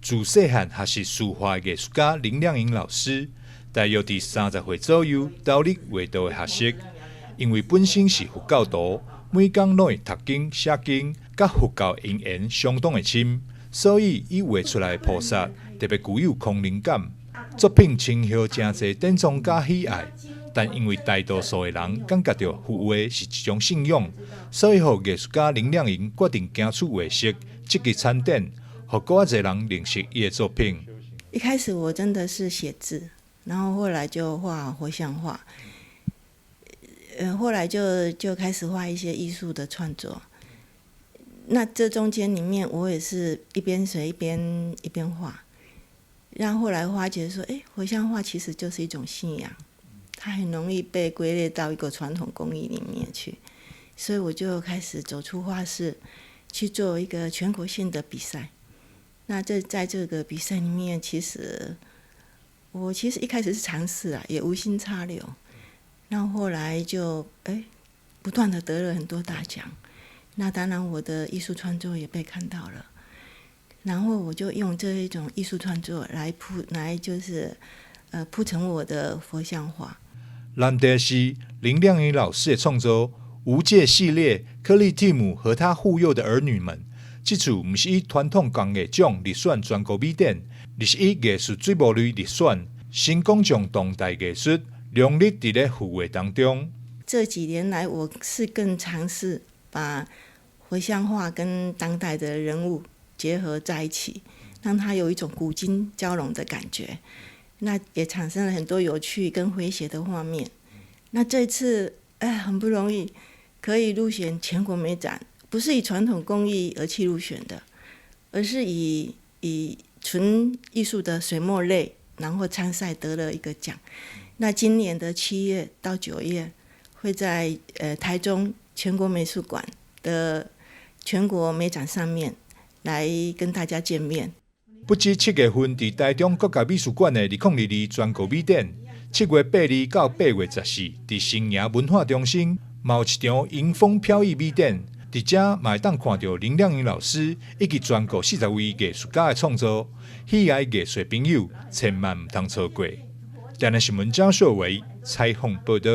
自细汉学习书画的艺术家林亮英老师，大约伫30岁左右投入画图的学习。因为本身是佛教徒，每天拢会读经、写经，甲佛教因缘相当的深，所以伊画出来的菩萨特别具有空灵感。作品深受真侪典藏家喜爱，但因为大多数的人感觉到佛画是一种信仰，所以互艺术家林亮英决定行出画室，积极参展，互更多人认识伊的作品。一开始我真的是写字，然后后来就画活像画，后来就开始画一些艺术的创作。那这中间里面，我也是一边学一边画。然后后来发觉说，活像画其实就是一种信仰，它很容易被归类到一个传统工艺里面去，所以我就开始走出画室，去做一个全国性的比赛。那在这个比赛里面，我其实一开始是尝试啊，也无心插柳，然后后来就不断的得了很多大奖。那当然我的艺术创作也被看到了。然后我就用这一种艺术创作来铺成我的佛像画。难得是林亮英老师的创作《无界》系列，克利蒂姆和他护佑的儿女们。这次不是以传统工艺奖入选全国美展，而是以艺术水墨类入选，成功将当代艺术融入在咧佛画当中。这几年来，我是更尝试把佛像画跟当代的人物结合在一起，让它有一种古今交融的感觉。那也产生了很多有趣跟诙谐的画面。那这次很不容易可以入选全国美展，不是以传统工艺而去入选的，而是以纯艺术的水墨类，然后参赛得了一个奖。那今年的7月到9月会在台中全国美术馆的全国美展上面来跟大家见面。不止7月份在台中国家美术馆的2022全国美展，7月8日到8月14在新营文化中心，也有一场迎风飘逸美展。在这也会当看到林亮英老师以及全国40位艺术家的创作，喜爱艺术的朋友千万唔通错过。台南新闻张硕维采访报道。